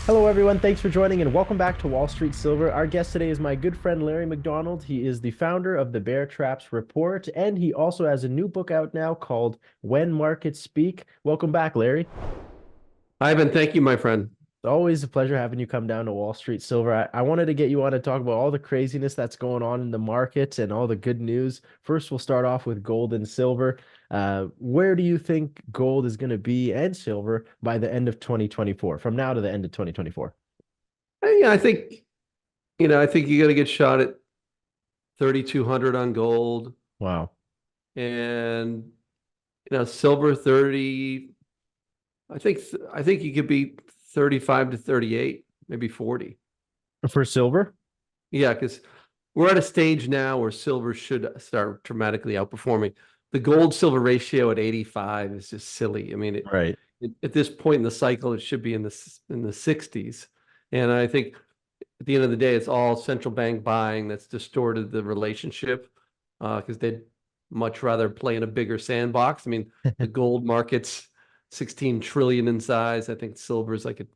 Hello, everyone. Thanks for joining and welcome back to Wall Street Silver. Our guest today is my good friend Larry MacDonald. He is the founder of the Bear Traps Report, and he also has a new book out now called When Markets Speak. Welcome back, Larry. Ivan, thank you, my friend. It's always a pleasure having you come down to Wall Street Silver. I wanted to get you on to talk about all the craziness that's going on in the market and all the good news. First, we'll start off with gold and silver. Where do you think gold is going to be and silver by the end of 2024, from now to the end of 2024? I think, I think you got to get shot at 3,200 on gold Wow. and, silver 30. I think you could be 35 to 38, maybe 40. For silver? Yeah, because we're at a stage now where silver should start dramatically outperforming. The gold silver ratio at 85 is just silly. I mean, Right. at this point in the cycle, it should be in the 60s. And I think at the end of the day, it's all central bank buying that's distorted the relationship because they'd much rather play in a bigger sandbox. I mean, the gold market's 16 trillion in size. I think silver is like a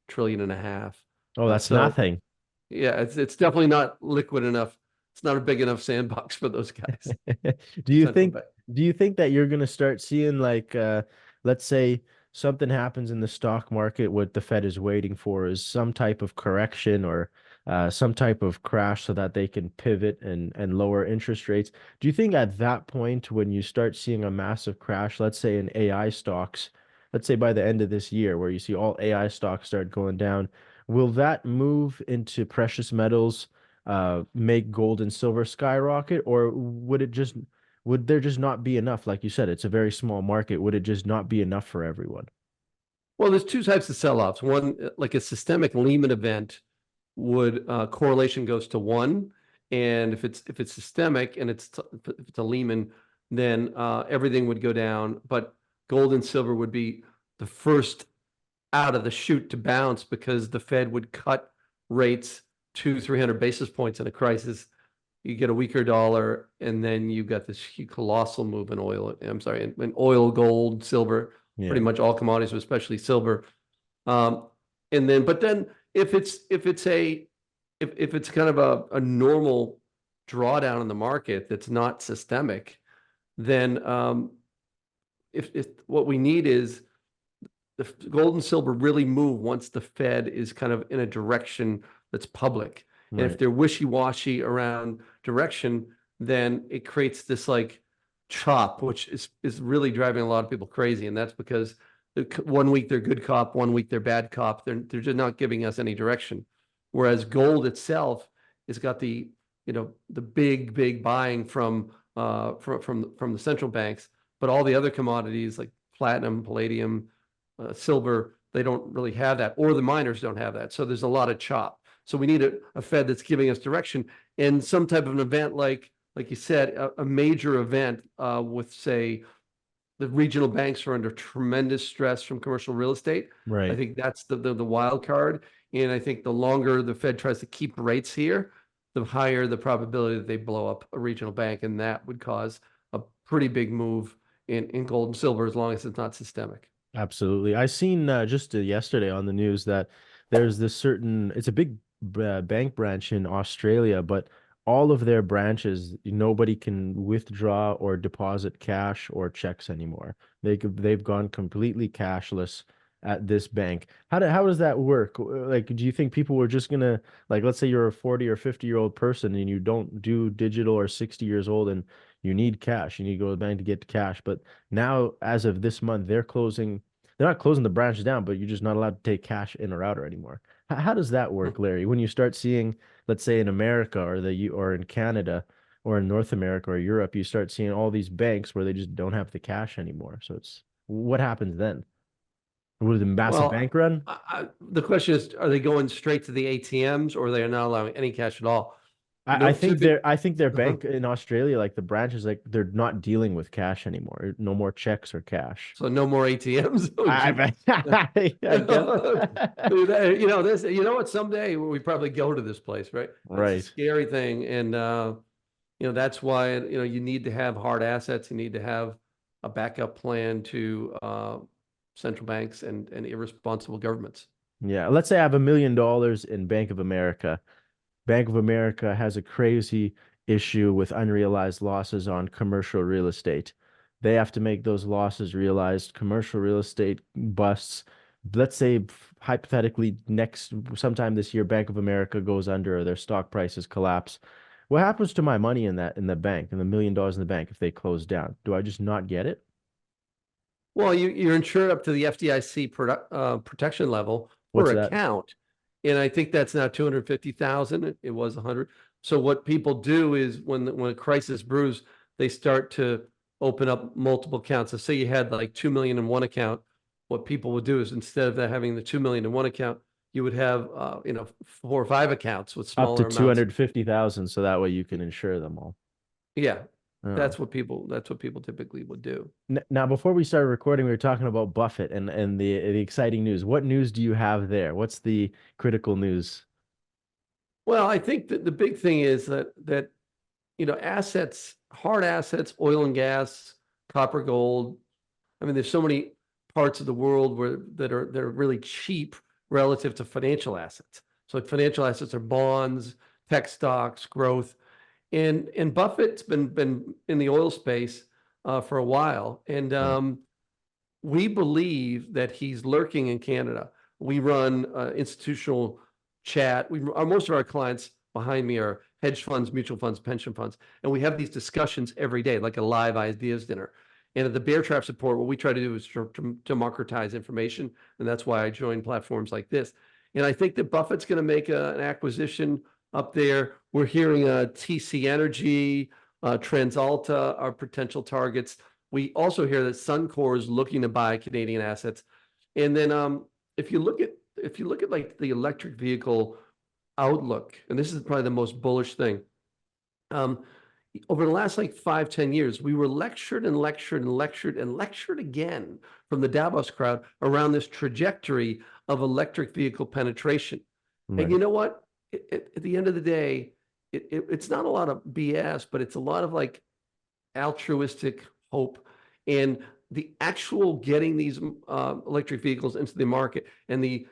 trillion and a half. Oh, that's So nothing. yeah, it's definitely not liquid enough. It's not a big enough sandbox for those guys. Do you Central think bank. do you think that you're gonna start seeing like let's say something happens in the stock market, what the Fed is waiting for is some type of correction or some type of crash so that they can pivot and lower interest rates. Do you think at that point when you start seeing a massive crash, let's say in AI stocks, let's say by the end of this year where you see all AI stocks start going down, will that move into precious metals? Make gold and silver skyrocket, or would there just not be enough? Like you said, it's a very small market. Would it just not be enough for everyone? Well, there's two types of sell-offs. One, like a systemic Lehman event, would correlation goes to one, and if it's systemic and if it's a Lehman, then everything would go down. But gold and silver would be the first out of the chute to bounce because the Fed would cut rates 300 basis points in a crisis. You get a weaker dollar, and then you got this colossal move in oil. I'm sorry, in oil, gold, silver, pretty Yeah. much all commodities, especially silver. Um, and then, but then if it's kind of a normal drawdown in the market that's not systemic, then if what we need is the gold and silver really move once the Fed is kind of in a direction that's public. And if Right. they're wishy-washy around direction, then it creates this like chop, which is really driving a lot of people crazy. And that's because one week they're good cop, one week they're bad cop. They're just not giving us any direction. Whereas gold itself has got the big buying from the central banks, but all the other commodities like platinum, palladium, silver, they don't really have that, or the miners don't have that. So there's a lot of chop. So we need a Fed that's giving us direction and some type of an event like you said, a major event with say the regional banks are under tremendous stress from commercial real estate. I Right. think that's the wild card. And I think the longer the Fed tries to keep rates here, the higher the probability that they blow up a regional bank. And that would cause a pretty big move in gold and silver as long as it's not systemic. Absolutely. I seen just yesterday on the news that there's this certain, it's a big bank branch in Australia, but all of their branches, nobody can withdraw or deposit cash or checks anymore. They've gone completely cashless at this bank. How does that work? Like, do you think people were just gonna, like, let's say you're a 40 or 50-year-old person and you don't do digital or 60 years old and you need cash, you need to go to the bank to get cash, but now, as of this month, they're not closing the branch down, but you're just not allowed to take cash in or out or anymore. How does that work, Larry? When you start seeing, let's say in America or or in Canada or in North America or Europe, you start seeing all these banks where they just don't have the cash anymore. So it's what happens then? Would a massive Well, bank run? the question is, are they going straight to the ATMs or they are not allowing any cash at all? I No, think typically, I think their bank in Australia, like the branches, like they're not dealing with cash anymore. No more checks or cash. so no more ATMs. Oh, I gee. I guess. You know what? Someday we probably go to this place, right? It's a Right. scary thing, and that's why you need to have hard assets. You need to have a backup plan to central banks and irresponsible governments. Yeah, let's say I have $1 million in Bank of America. Bank of America has a crazy issue with unrealized losses on commercial real estate. They have to make those losses realized. Commercial real estate busts. Let's say hypothetically next sometime this year, Bank of America goes under or their stock prices collapse. What happens to my money in that in the bank, in the $1 million in the bank if they close down? Do I just not get it? Well, you're insured up to the FDIC protection level per What's that? account. And I think that's now 250,000. It was 100. So what people do is when a crisis brews, they start to open up multiple accounts. So say you had like 2 million in one account, what people would do is instead of that having the 2 million in one account, you would have, 4 or 5 accounts with Up to smaller amounts. 250,000, so that way you can insure them all. Yeah, Oh. that's what people typically would do. Now, before we started recording, we were talking about Buffett and the exciting news. What news do you have there? What's the critical news? Well, I think that the big thing is that assets, hard assets, oil and gas, copper, gold. I mean, there's so many parts of the world that are really cheap relative to financial assets. So like financial assets are bonds, tech stocks, growth. And Buffett's been in the oil space for a while. And Right. we believe that he's lurking in Canada. We run institutional chat. Most of our clients behind me are hedge funds, mutual funds, pension funds, and we have these discussions every day, like a live ideas dinner. And at the Bear Trap Support, what we try to do is to democratize information, and that's why I join platforms like this. And I think that Buffett's going to make an acquisition up there. We're hearing TC Energy, TransAlta are potential targets. We also hear that Suncor is looking to buy Canadian assets. And then if you look at like the electric vehicle outlook, and this is probably the most bullish thing. Um, Over the last like 5, 10 years, we were lectured and lectured and lectured and lectured again from the Davos crowd around this trajectory of electric vehicle penetration. And Right. you know what? At the end of the day, it's not a lot of BS, but it's a lot of like altruistic hope and the actual getting these electric vehicles into the market and the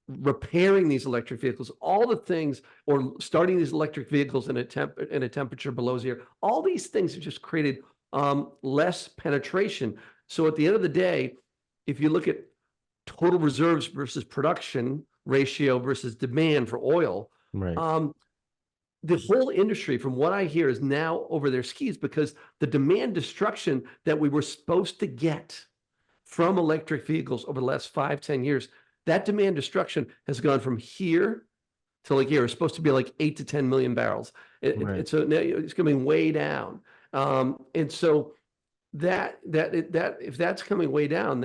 repairing these electric vehicles, all the things, or starting these electric vehicles in a temperature below zero, all these things have just created less penetration. So at the end of the day, if you look at total reserves versus production ratio versus demand for oil, Right. um, the whole industry, from what I hear, is now over their skis because the demand destruction that we were supposed to get from electric vehicles over the last 5, 10 years, that demand destruction has gone from here to like here. It's supposed to be like 8 to 10 million barrels. Right. So now it's coming way down. And so that if that's coming way down,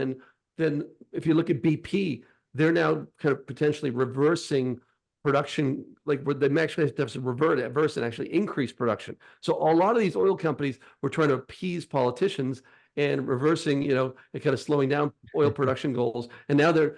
then if you look at BP, they're now kind of potentially reversing production, like where they actually have to reverse and actually increase production. So a lot of these oil companies were trying to appease politicians and reversing, and kind of slowing down oil production goals. And now this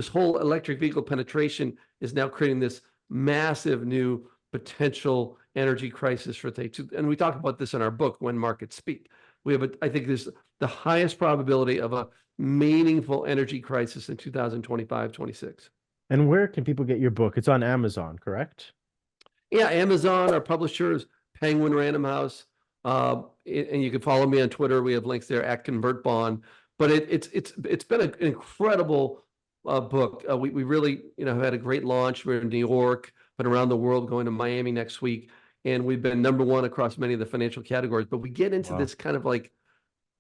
whole electric vehicle penetration is now creating this massive new potential energy crisis for things. And we talk about this in our book, When Markets Speak. I think there's the highest probability of a meaningful energy crisis in 2025, 26. And where can people get your book? It's on Amazon, correct? Yeah, Amazon, our publishers, Penguin Random House, and you can follow me on Twitter. We have links there at ConvertBond. But it's been an incredible book. We really have had a great launch. We're in New York, but around the world, going to Miami next week, and we've been #1 across many of the financial categories. But we get into Wow. this kind of like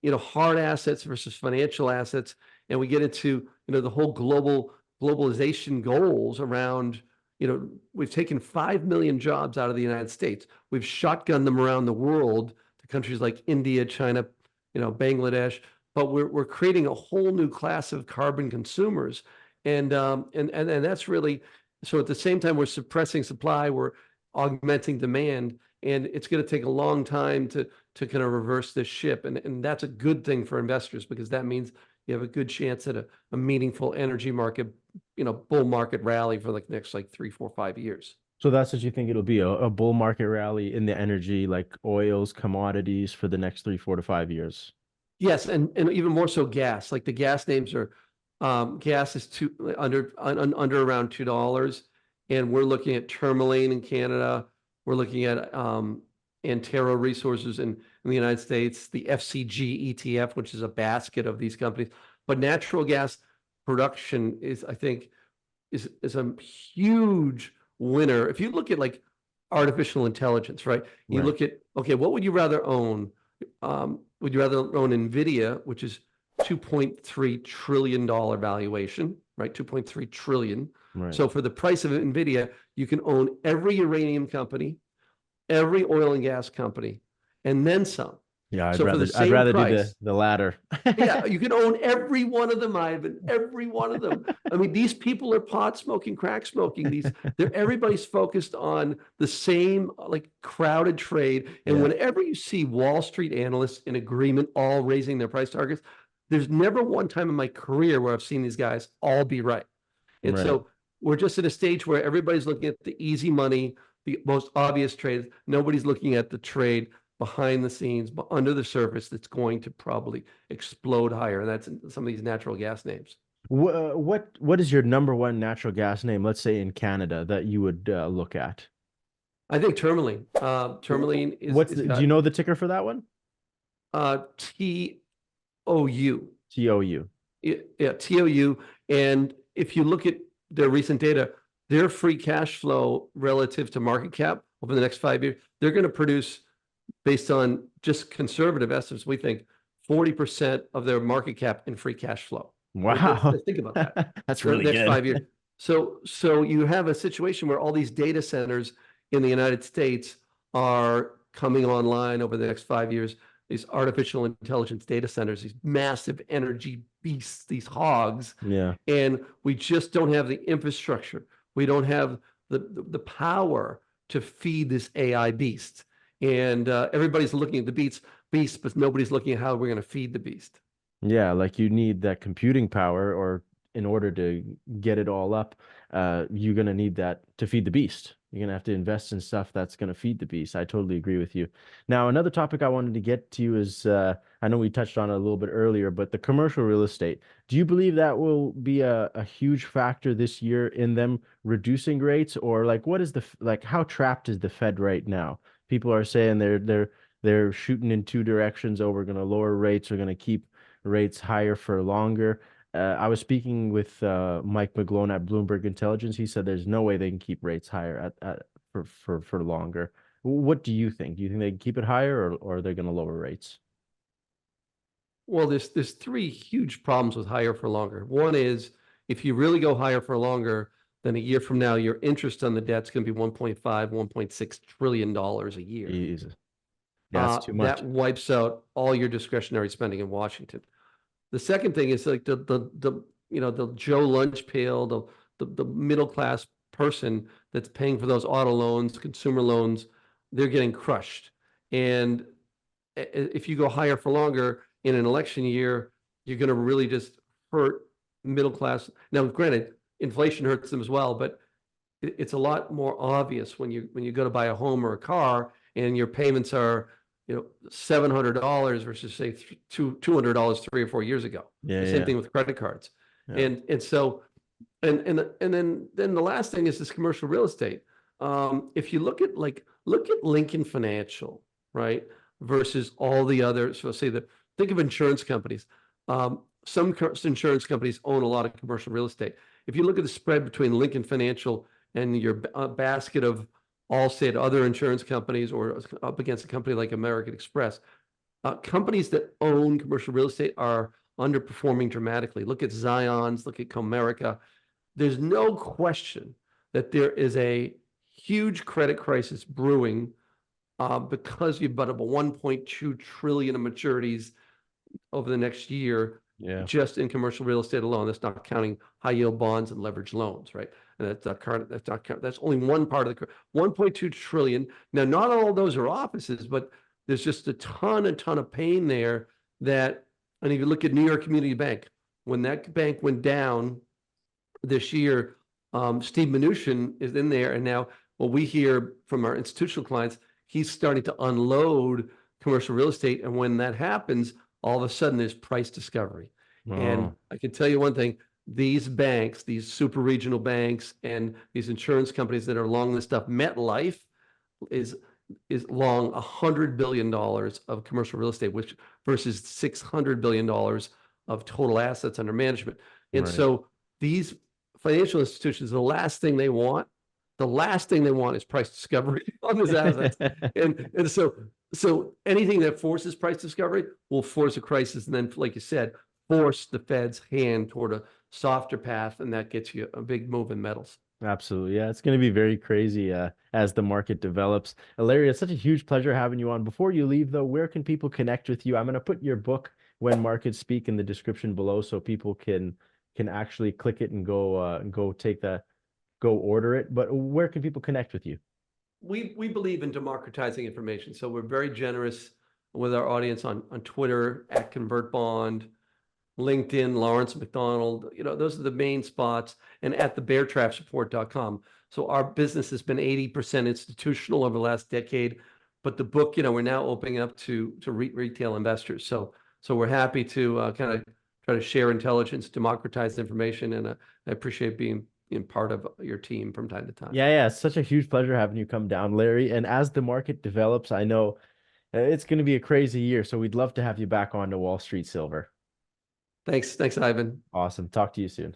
hard assets versus financial assets, and we get into the whole globalization goals around. We've taken 5 million jobs out of the United States. We've shotgunned them around the world to countries like India, China, Bangladesh, but we're creating a whole new class of carbon consumers. And that's really, so at the same time we're suppressing supply, we're augmenting demand, and it's going to take a long time to kind of reverse this ship. And that's a good thing for investors because that means you have a good chance at a meaningful energy market, bull market rally for like next like 3, 4, 5 years. So that's what you think it'll be a bull market rally in the energy, like oils, commodities for the next 3, 4 to 5 years. Yes, and even more so gas. Like the gas names are Gas is under around $2, and we're looking at Tourmaline in Canada. We're looking at Antero Resources in the United States, the FCG ETF, which is a basket of these companies. But natural gas production is, I think, is a huge winner. If you look at like artificial intelligence, right? You Right. look at, okay, what would you rather own? Would you rather own NVIDIA, which is $2.3 trillion valuation, right? 2.3 trillion. Right. So for the price of NVIDIA, you can own every uranium company, every oil and gas company, and then some. Yeah, I'd So for the rather I'd same rather do the price, the latter. yeah, you can own every one of them, Ivan, every one of them. I mean, these people are pot smoking, crack smoking. Everybody's focused on the same like crowded trade. And Yeah. whenever you see Wall Street analysts in agreement, all raising their price targets, there's never one time in my career where I've seen these guys all be right. And Right. so we're just at a stage where everybody's looking at the easy money, the most obvious trades. Nobody's looking at the trade behind the scenes, but under the surface, that's going to probably explode higher. And that's some of these natural gas names. What is your number one natural gas name, let's say in Canada, that you would look at? I think Tourmaline. Tourmaline is Do you got know the ticker for that one? TOU. TOU. Yeah, TOU. And if you look at their recent data, their free cash flow relative to market cap over the next 5 years, they're going to produce, based on just conservative estimates, we think 40% of their market cap in free cash flow. Right? Wow. Think about that. That's The really next good. 5 years. So you have a situation where all these data centers in the United States are coming online over the next 5 years. These artificial intelligence data centers, these massive energy beasts, these hogs, Yeah. and we just don't have the infrastructure. We don't have the power to feed this AI beast. And everybody's looking at the beast, but nobody's looking at how we're going to feed the beast. Yeah, like you need that computing power, or in order to get it all up, you're gonna need that to feed the beast. You're gonna have to invest in stuff that's gonna feed the beast. I totally agree with you. Now, another topic I wanted to get to is I know we touched on it a little bit earlier, but the commercial real estate. Do you believe that will be a huge factor this year in them reducing rates, or like what is like how trapped is the Fed right now? People are saying they're shooting in two directions. Oh, we're gonna lower rates. We're gonna keep rates higher for longer. I was speaking with Mike McGlone at Bloomberg Intelligence. He said there's no way they can keep rates higher for longer. What do you think? Do you think they can keep it higher, or are they going to lower rates? Well, there's three huge problems with higher for longer. One is if you really go higher for longer, then a year from now, your interest on the debt's going to be 1.5, $1.6 trillion a year. Jesus. Yeah, that's too That much. wipes out all your discretionary spending in Washington. The second thing is like the Joe lunch pail, the middle class person that's paying for those auto loans, consumer loans, they're getting crushed. And if you go higher for longer in an election year, you're going to really just hurt middle class. Now, granted, inflation hurts them as well, but it's a lot more obvious when you go to buy a home or a car and your payments are $700 versus say $200 3 or 4 years ago. Yeah, The same yeah, thing with credit cards. yeah. And so then the last thing is this commercial real estate. If you look at Lincoln Financial, right, versus all the others. So think of insurance companies. Some insurance companies own a lot of commercial real estate. If you look at the spread between Lincoln Financial and your basket of Allstate, other insurance companies, or up against a company like American Express, companies that own commercial real estate are underperforming dramatically. Look at Zions, look at Comerica. There's no question that there is a huge credit crisis brewing because you've got about 1.2 trillion of maturities over the next year Yeah. just in commercial real estate alone. That's not counting high yield bonds and leveraged loans, right? And that's only one part of the 1.2 trillion. Now, not all of those are offices, but there's just a ton of pain there that, and if you look at New York Community Bank, when that bank went down this year, Steve Mnuchin is in there. And now what we hear from our institutional clients, he's starting to unload commercial real estate. And when that happens, all of a sudden there's price discovery. And Oh, I can tell you one thing, these banks, these super regional banks and these insurance companies that are long this stuff, MetLife is is long $100 billion of commercial real estate, which versus $600 billion of total assets under management. And Right. so these financial institutions, the last thing they want is price discovery on these assets. And so anything that forces price discovery will force a crisis. And then, like you said, force the Fed's hand toward a softer path, and that gets you a big move in metals. Absolutely. Yeah, it's going to be very crazy as the market develops. Larry, it's such a huge pleasure having you on. Before you leave, though, where can people connect with you? I'm going to put your book, When Markets Speak, in the description below so people can actually click it and go order it. But where can people connect with you? We believe in democratizing information, so we're very generous with our audience on Twitter at ConvertBond, LinkedIn, Lawrence MacDonald. Those are the main spots, and at the beartrapsupport.com. So our business has been 80% institutional over the last decade, but the book, we're now opening up to retail investors. So we're happy to kind of try to share intelligence, democratize information, and I appreciate being part of your team from time to time. Yeah, it's such a huge pleasure having you come down, Larry. And as the market develops, I know it's going to be a crazy year, so we'd love to have you back on to Wall Street Silver. Thanks, Ivan. Awesome. Talk to you soon.